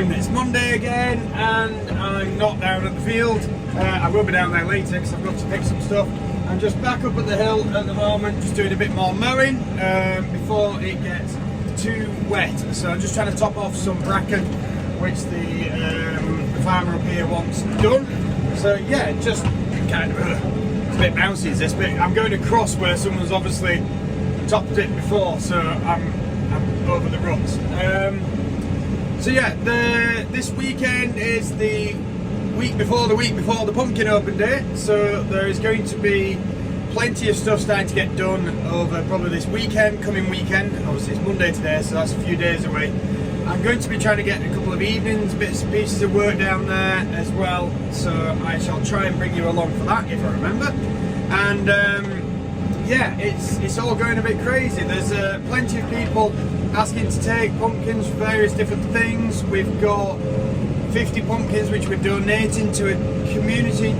afternoon, it's Monday again and I'm not down at the field. I will be down there later because I've got to pick some stuff. I'm just back up at the hill at the moment, just doing a bit more mowing before it gets too wet. So I'm just trying to top off some bracken which the farmer up here wants done. So yeah, just kind of it's a bit bouncy is this, but I'm going across where someone's obviously topped it before, so I'm over the ruts. So yeah, this weekend is the week before the pumpkin open day, so there is going to be plenty of stuff starting to get done over probably this coming weekend. Obviously it's Monday today, so that's a few days away. I'm going to be trying to get a couple of evenings, bits and pieces of work down there as well, so I shall try and bring you along for that if I remember. And yeah, it's all going a bit crazy. There's plenty of people asking to take pumpkins for various different things. We've got 50 pumpkins which we're donating to a community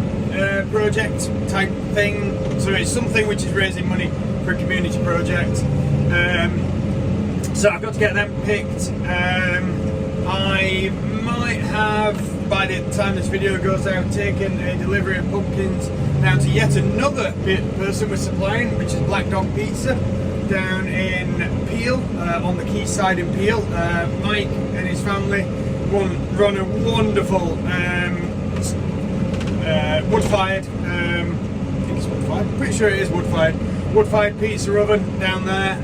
project type thing. So it's something which is raising money for a community project. So I've got to get them picked. I might have, by the time this video goes out, taken a delivery of pumpkins down to yet another person we're supplying, which is Black Dog Pizza down in Peel, on the quayside in Peel. Mike and his family run a wonderful wood-fired, I think it's wood-fired, I'm pretty sure it is wood-fired pizza oven down there.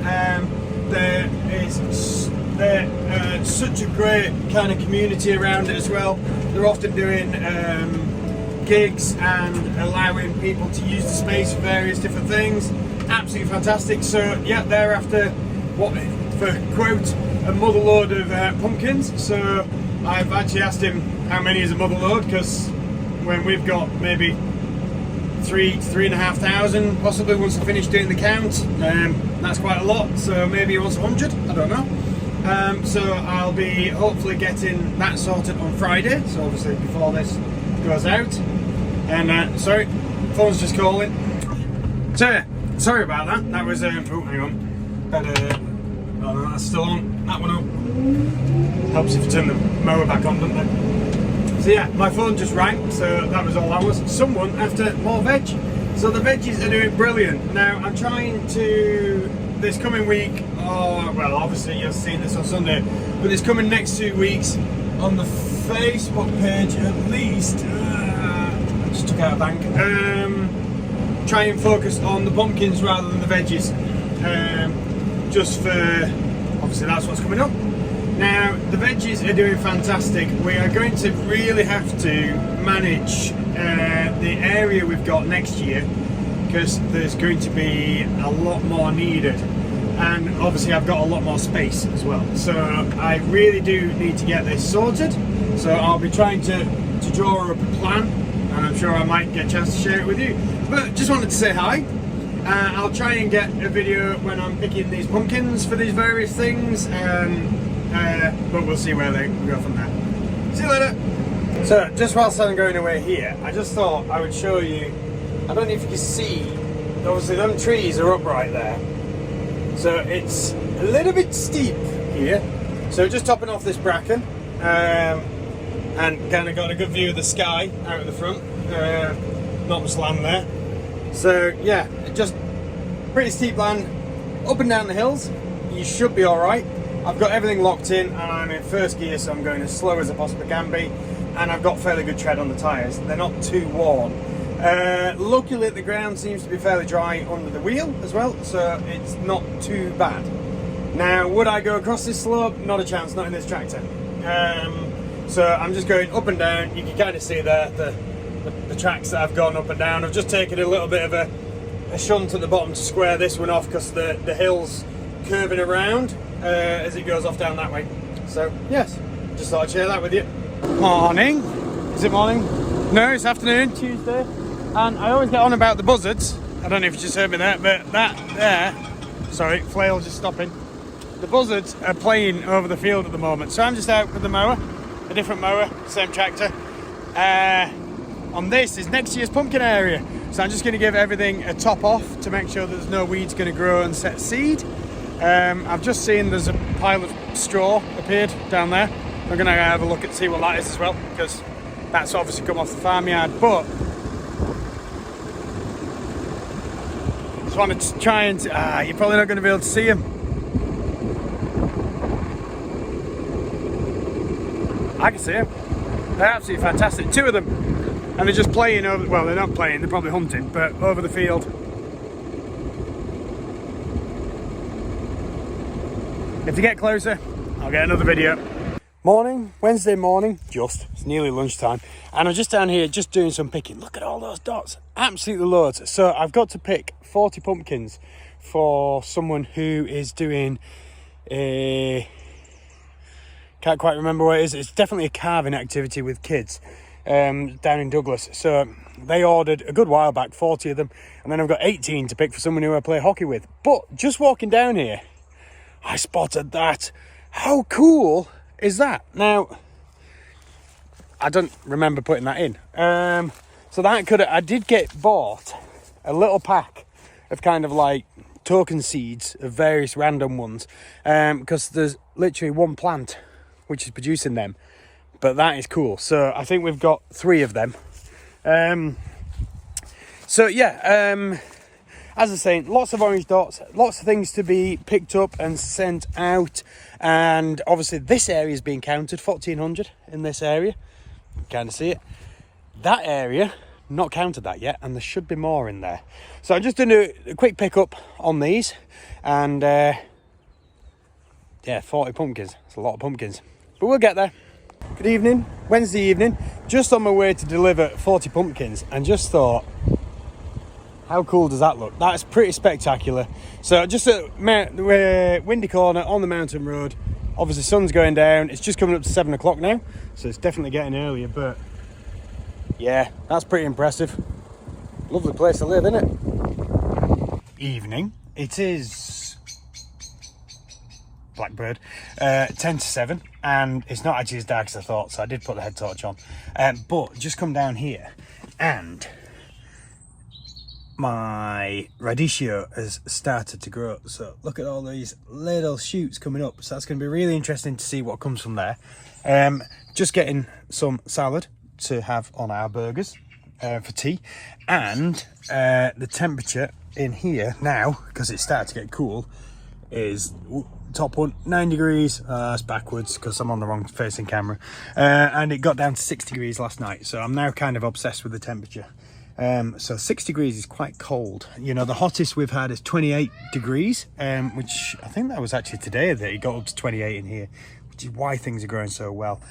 There's such a great kind of community around it as well. They're often doing gigs and allowing people to use the space for various different things. Absolutely fantastic. So yeah, they're after for quote a mother load of pumpkins. So I've actually asked him how many is a mother load, because when we've got maybe 3,500 possibly once I finish doing the count, that's quite a lot. So maybe he wants 100, I don't know. So I'll be hopefully getting that sorted on Friday, so obviously before this goes out. And sorry, phone's just calling. So yeah, sorry about that. That was oh hang on, oh no, that's still on. That one up. Helps if you turn the mower back on, doesn't it? So yeah, my phone just rang, so that was all I was. Someone after more veg. So the veggies are doing brilliant. Now I'm trying to, this coming week, well obviously you've seen this on Sunday, but this coming next 2 weeks on the Facebook page at least, I just took out a bank, try and focus on the pumpkins rather than the veggies, just for, obviously that's what's coming up. Now the veggies are doing fantastic. We are going to really have to manage the area we've got next year, because there's going to be a lot more needed, and obviously I've got a lot more space as well, so I really do need to get this sorted. So I'll be trying to draw up a plan, and I'm sure I might get a chance to share it with you, but just wanted to say hi. I'll try and get a video when I'm picking these pumpkins for these various things, but we'll see where they go from there. See you later. So just whilst I'm going away here, I just thought I would show you, I don't know if you can see, obviously them trees are up right there, so it's a little bit steep here. So just topping off this bracken, and kind of got a good view of the sky out of the front, not much land there. So yeah, just pretty steep land, up and down the hills. You should be alright. I've got everything locked in and I'm in first gear, so I'm going as slow as I possibly can be, and I've got fairly good tread on the tyres. They're not too worn. Luckily the ground seems to be fairly dry under the wheel as well, so it's not too bad. Now would I go across this slope? Not a chance, not in this tractor. So I'm just going up and down. You can kind of see there the tracks that I've gone up and down. I've just taken a little bit of a shunt at the bottom to square this one off, because the hill's curving around as it goes off down that way. So yes, just thought I'd share that with you. Morning. Is it morning? No, it's afternoon, Tuesday. And I always get on about the buzzards. I don't know if you just heard me there, but that there, sorry, flail just stopping. The buzzards are playing over the field at the moment. So I'm just out with the mower, a different mower, same tractor. On this is next year's pumpkin area. So I'm just going to give everything a top off to make sure there's no weeds going to grow and set seed. I've just seen there's a pile of straw appeared down there. We're going to have a look and see what that is as well, because that's obviously come off the farmyard. But just wanted to try and you're probably not going to be able to see them. I can see them. They're absolutely fantastic. 2 of them, and they're just playing over. Well, they're not playing. They're probably hunting, but over the field. If they get closer, I'll get another video. Morning, Wednesday morning, it's nearly lunchtime, and I'm just down here just doing some picking. Look at all those dots, absolutely loads. So I've got to pick 40 pumpkins for someone who is doing a, can't quite remember what it is. It's definitely a carving activity with kids down in Douglas. So they ordered a good while back 40 of them, and then I've got 18 to pick for someone who I play hockey with. But just walking down here, I spotted that. How cool is that? Now, I don't remember putting that in. So that I did get bought a little pack of kind of like token seeds of various random ones, because there's literally one plant which is producing them. But that is cool. So I think we've got 3 of them. So yeah, as I was saying, lots of orange dots, lots of things to be picked up and sent out. And obviously this area is being counted, 1,400 in this area. You can kind of see it. That area, not counted that yet, and there should be more in there. So I'm just doing a quick pickup on these. And yeah, 40 pumpkins. It's a lot of pumpkins. But we'll get there. Good evening, Wednesday evening. Just on my way to deliver 40 pumpkins, and just thought, how cool does that look? That's pretty spectacular. So just at Windy Corner on the mountain road. Obviously sun's going down. It's just coming up to 7 o'clock now, so it's definitely getting earlier. But yeah, that's pretty impressive. Lovely place to live, isn't it? Evening. It is Blackbird, 10 to 7, and it's not actually as dark as I thought, so I did put the head torch on. But just come down here, and my radicchio has started to grow. So look at all these little shoots coming up. So that's going to be really interesting to see what comes from there. Just getting some salad to have on our burgers for tea, and the temperature in here now, because it's started to get cool, is top one 9 degrees. That's backwards because I'm on the wrong facing camera, and it got down to 6 degrees last night. So I'm now kind of obsessed with the temperature. So 6 degrees is quite cold. You know, the hottest we've had is 28 degrees, which I think that was actually today that it got up to 28 in here, which is why things are growing so well.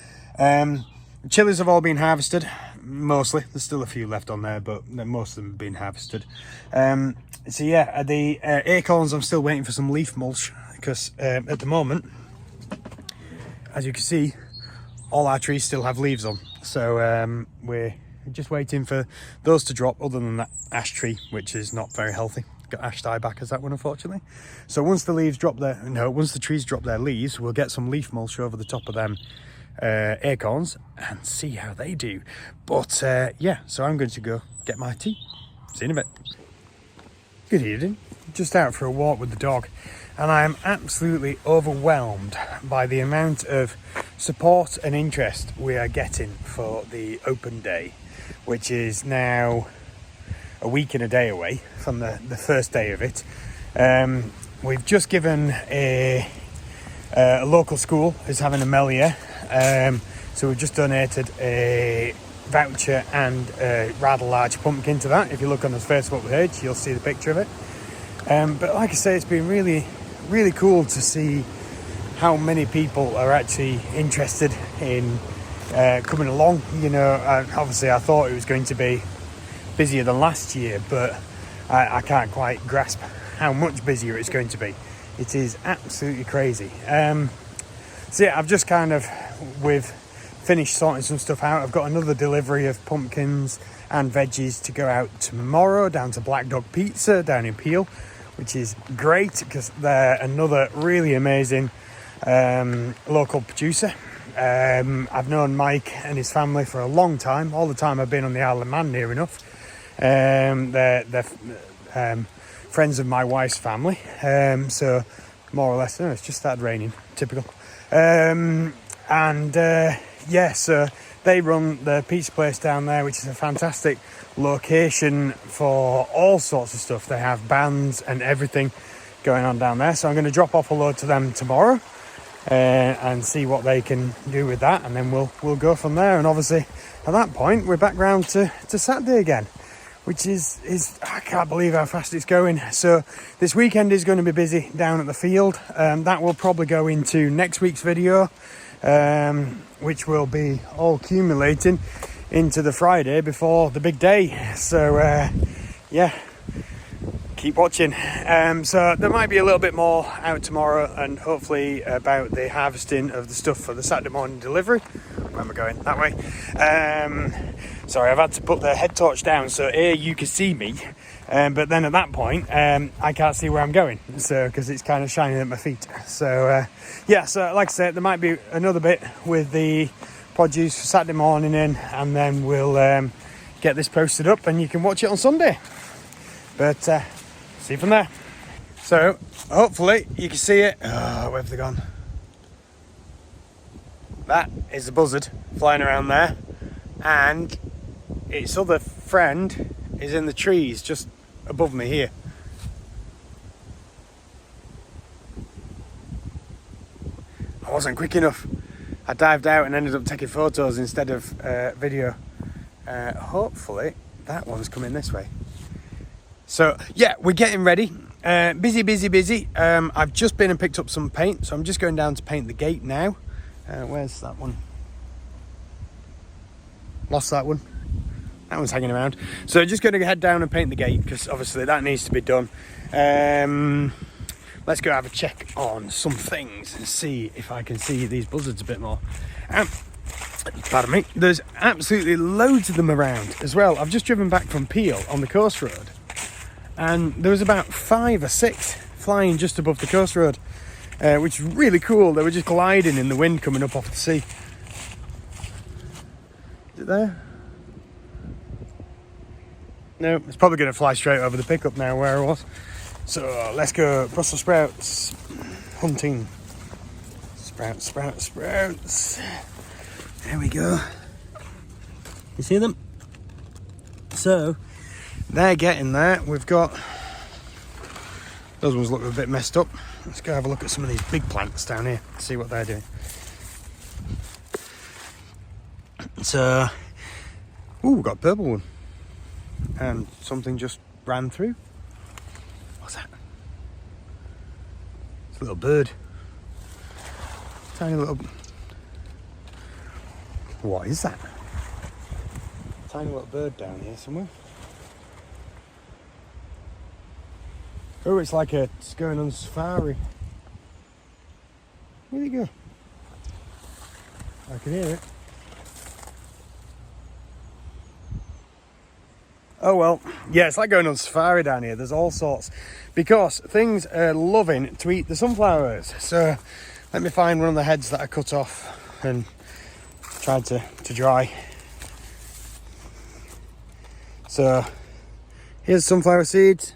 Chilies have all been harvested, mostly. There's still a few left on there, but most of them have been harvested. So yeah, the acorns, I'm still waiting for some leaf mulch, because at the moment, as you can see, all our trees still have leaves on. So we're just waiting for those to drop, other than that ash tree, which is not very healthy. Got ash dieback as that one, unfortunately. So once the trees drop their leaves, we'll get some leaf mulch over the top of them acorns and see how they do. But yeah, so I'm going to go get my tea. See you in a bit. Good evening. Just out for a walk with the dog, and I am absolutely overwhelmed by the amount of support and interest we are getting for the open day, which is now a week and a day away from the first day of it. We've just given a local school is having a Melia, so we've just donated a voucher and a rather large pumpkin to that. If you look on the Facebook page, you'll see the picture of it. But like I say, it's been really, really cool to see how many people are actually interested in coming along. You know, obviously I thought it was going to be busier than last year, but I can't quite grasp how much busier it's going to be. It is absolutely crazy. So yeah, I've just kind of finished sorting some stuff out. I've got another delivery of pumpkins and veggies to go out tomorrow down to Black Dog Pizza down in Peel, which is great because they're another really amazing local producer. I've known Mike and his family for a long time, all the time I've been on the Isle of Man near enough. They're friends of my wife's family, so more or less, it's just started raining, typical. And yeah, so they run the pizza place down there, which is a fantastic location for all sorts of stuff. They have bands and everything going on down there. So I'm going to drop off a load to them tomorrow and see what they can do with that, and then we'll go from there. And obviously at that point we're back round to Saturday again, which is I can't believe how fast it's going. So this weekend is going to be busy down at the field. That will probably go into next week's video, which will be all accumulating into the Friday before the big day. So yeah, keep watching. So there might be a little bit more out tomorrow, and hopefully about the harvesting of the stuff for the Saturday morning delivery. Where am I going? That way. Sorry, I've had to put the head torch down so you can see me, but then at that point I can't see where I'm going, so because it's kind of shining at my feet. So yeah, so like I said, there might be another bit with the produce for Saturday morning in, and then we'll get this posted up and you can watch it on Sunday. But see you from there. So hopefully you can see it. Oh, where have they gone? That is the buzzard flying around there, and its other friend is in the trees just above me here. I wasn't quick enough. I dived out and ended up taking photos instead of video. Hopefully that one's coming this way. So yeah, we're getting ready. Busy. I've just been and picked up some paint, so I'm just going down to paint the gate now. Where's that one? Lost that one. That one's hanging around. So just going to head down and paint the gate, because obviously that needs to be done. Let's go have a check on some things and see if I can see these buzzards a bit more. Pardon me. There's absolutely loads of them around as well. I've just driven back from Peel on the coast road, and there was about 5 or 6 flying just above the coast road, which is really cool. They were just gliding in the wind coming up off the sea. Is it there? No, it's probably going to fly straight over the pickup now where I was. So let's go Brussels sprouts hunting. Sprouts. There we go. You see them? So they're getting there. We've got, those ones look a bit messed up. Let's go have a look at some of these big plants down here, see what they're doing. So, we've got a purple one, and something just ran through. What's that? It's a little bird. Tiny little... What is that? Tiny little bird down here somewhere. Oh, it's like it's going on safari. Where'd it go? I can hear it. Oh well, yeah, it's like going on safari down here. There's all sorts, because things are loving to eat the sunflowers. So let me find one of the heads that I cut off and tried to dry. So here's sunflower seeds.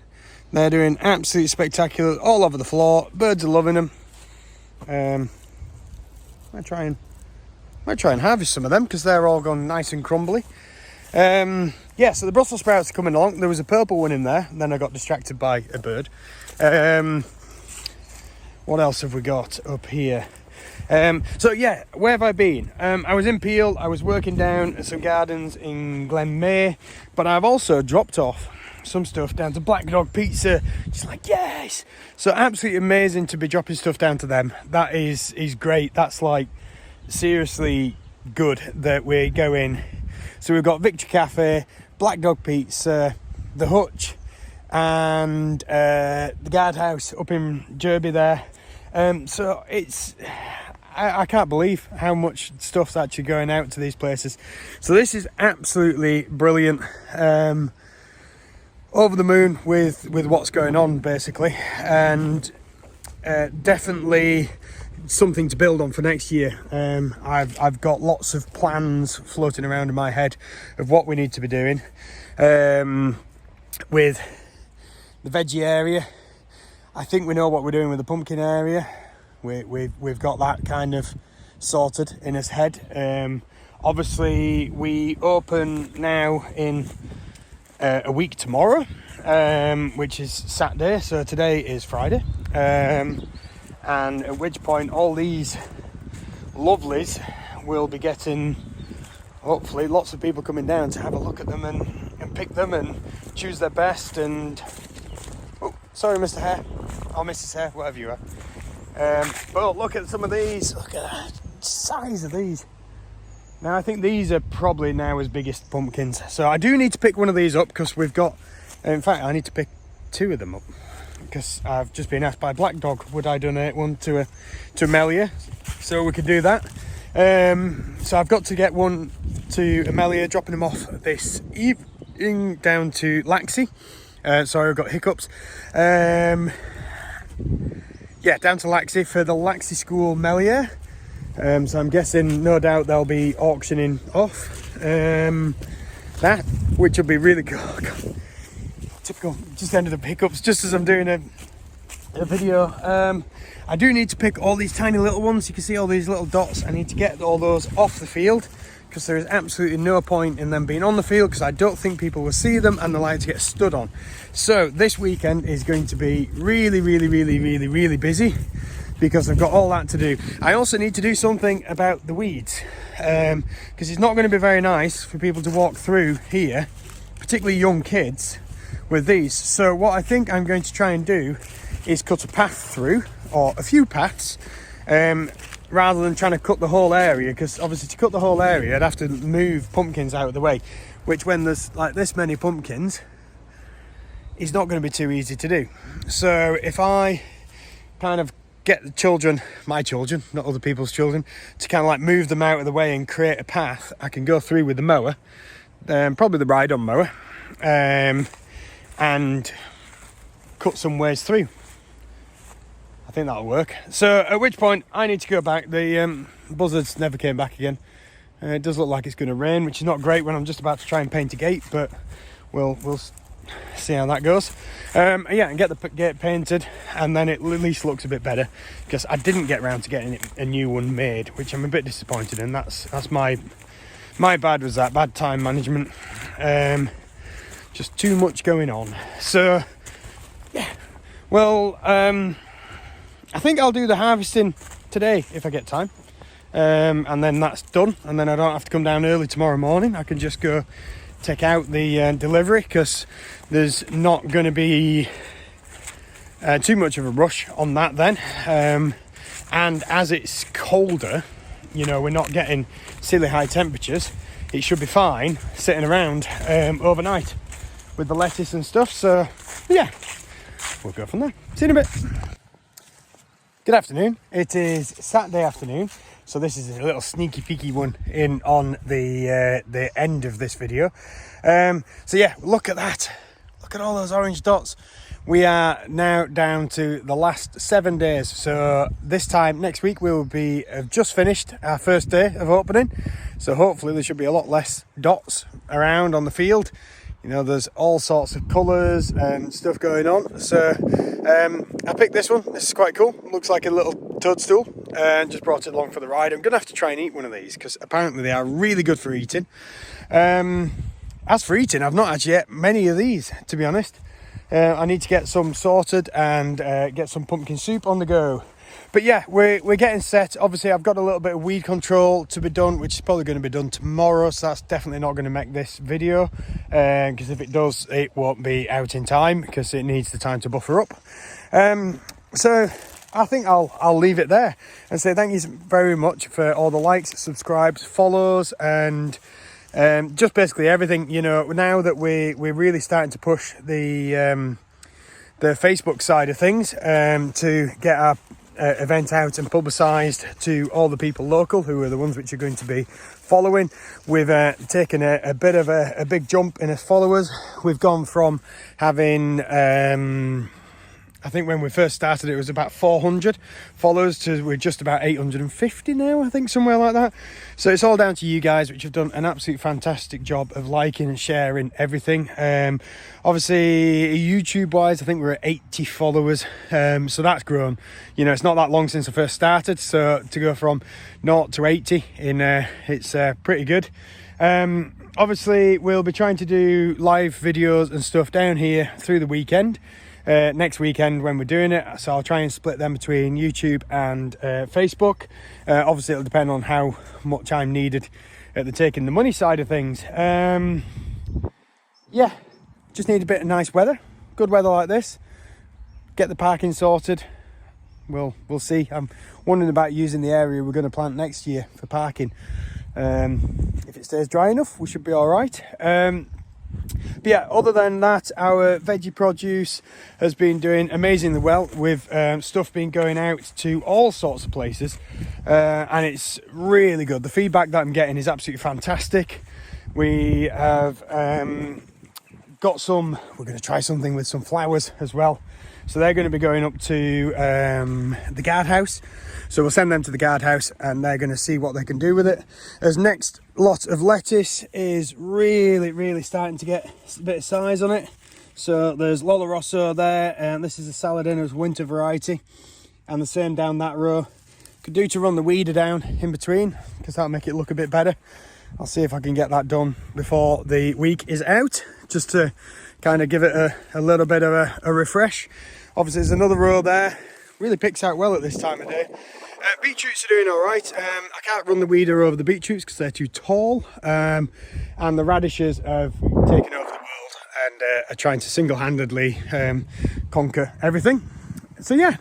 They're doing absolutely spectacular all over the floor. Birds are loving them. I might try and harvest some of them, because they're all gone nice and crumbly. Yeah, so the Brussels sprouts are coming along. There was a purple one in there, and then I got distracted by a bird. What else have we got up here? So yeah, where have I been? I was in Peel. I was working down at some gardens in Glenmay, but I've also dropped off some stuff down to Black Dog Pizza. Just like, yes! So absolutely amazing to be dropping stuff down to them. That is great. That's like seriously good that we're going. So we've got Victory Cafe, Black Dog Pizza, the Hutch, and the guardhouse up in Derby there. So it's... I can't believe how much stuff's actually going out to these places. So this is absolutely brilliant. Over the moon with what's going on, basically, and definitely something to build on for next year. I've got lots of plans floating around in my head of what we need to be doing with the veggie area. I think we know what we're doing with the pumpkin area. We've got that kind of sorted in his head. Obviously, we open now in a week tomorrow, which is Saturday, so today is Friday, and at which point all these lovelies will be getting, hopefully, lots of people coming down to have a look at them and pick them and choose their best. And oh, sorry, Mr. Hare, or Mrs. Hare, whatever you are. But look at some of these. Look at the size of these. Now, I think these are probably now his biggest pumpkins. So I do need to pick one of these up because we've got, in fact, I need to pick 2 of them up because I've just been asked by Black Dog, would I donate one to Amelia? So we could do that. So I've got to get one to Amelia, dropping him off this evening down to Laxey. Sorry, I've got hiccups. Yeah, down to Laxey for the Laxey School Melier. So I'm guessing, no doubt, they'll be auctioning off that, which will be really good. Typical, just ended up hiccups just as I'm doing a video. I do need to pick all these tiny little ones. You can see all these little dots. I need to get all those off the field because there is absolutely no point in them being on the field because I don't think people will see them and they're likely to get stood on. So this weekend is going to be really, really, really, really, really busy, because I've got all that to do. I also need to do something about the weeds, because it's not going to be very nice for people to walk through here, particularly young kids, with these. So what I think I'm going to try and do is cut a path through, or a few paths, rather than trying to cut the whole area, because obviously to cut the whole area I'd have to move pumpkins out of the way, which when there's like this many pumpkins is not going to be too easy to do. So if I kind of get the children, my children, not other people's children, to kind of like move them out of the way and create a path, I can go through with the mower, probably the ride-on mower, and cut some ways through. I think that'll work. So at which point I need to go back. The buzzards never came back again. It does look like it's going to rain, which is not great when I'm just about to try and paint a gate, but we'll see how that goes. Yeah, and get the gate painted, and then it at least looks a bit better, because I didn't get around to getting a new one made, which I'm a bit disappointed in. That's my bad, was that bad time management. Just too much going on. So yeah, well, I think I'll do the harvesting today if I get time, and then that's done, and then I don't have to come down early tomorrow morning. I can just go take out the delivery, because there's not going to be too much of a rush on that then, and as it's colder, you know, we're not getting silly high temperatures, it should be fine sitting around overnight with the lettuce and stuff. So yeah, we'll go from there. See you in a bit. Good afternoon. It is Saturday afternoon, so this is a little sneaky peeky one in on the end of this video. So yeah, look at that. Look at all those orange dots. We are now down to the last 7 days. So this time next week we will be have just finished our first day of opening. So hopefully there should be a lot less dots around on the field. You know, there's all sorts of colours and stuff going on. So I picked this one. This is quite cool. Looks like a little toadstool, and just brought it along for the ride. I'm going to have to try and eat one of these, because apparently they are really good for eating. As for eating, I've not actually ate many of these, to be honest. I need to get some sorted and get some pumpkin soup on the go. But yeah, we're getting set. Obviously, I've got a little bit of weed control to be done, which is probably going to be done tomorrow. So that's definitely not going to make this video, because if it does, it won't be out in time, because it needs the time to buffer up. So I think I'll leave it there and say thank you very much for all the likes, subscribes, follows, and just basically everything. You know, now that we're really starting to push the Facebook side of things, to get our event out and publicised to all the people local who are the ones which are going to be following. We've taken a bit of a big jump in as followers. We've gone from having I think when we first started it was about 400 followers to we're just about 850 now, I think, somewhere like that. So it's all down to you guys, which have done an absolute fantastic job of liking and sharing everything. Obviously YouTube wise, I think we're at 80 followers, so that's grown. You know, it's not that long since I first started, so to go from 0 to 80 in it's pretty good. Obviously we'll be trying to do live videos and stuff down here through the weekend. Next weekend when we're doing it, so I'll try and split them between YouTube and Facebook. Obviously it'll depend on how much I'm needed at the taking the money side of things. Yeah, just need a bit of nice weather, good weather like this, get the parking sorted. We'll see. I'm wondering about using the area we're going to plant next year for parking. If it stays dry enough, we should be all right. But yeah, other than that, our veggie produce has been doing amazingly well, with stuff being going out to all sorts of places, and it's really good. The feedback that I'm getting is absolutely fantastic. We have got some, we're going to try something with some flowers as well, so they're going to be going up to the guardhouse. So we'll send them to the guardhouse and they're going to see what they can do with it. As next lot of lettuce is really starting to get a bit of size on it. So there's Lola Rosso there, and this is a Saladino's winter variety, and the same down that row. Could do to run the weeder down in between, because that'll make it look a bit better. I'll see if I can get that done before the week is out, just to kind of give it a little bit of a refresh. Obviously there's another row there, really picks out well at this time of day. Beetroots are doing all right. I can't run the weeder over the beetroots because they're too tall, and the radishes have taken over the world and are trying to single-handedly conquer everything. So yeah,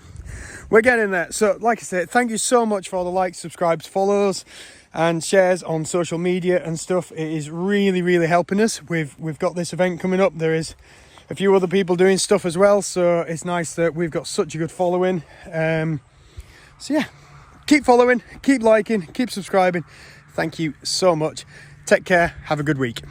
we're getting there. So like I said, thank you so much for all the likes, subscribes, follows and shares on social media and stuff. It is really helping us. We've got this event coming up. There is a few other people doing stuff as well, so it's nice that we've got such a good following. So yeah, keep following, keep liking, keep subscribing. Thank you so much. Take care. Have a good week.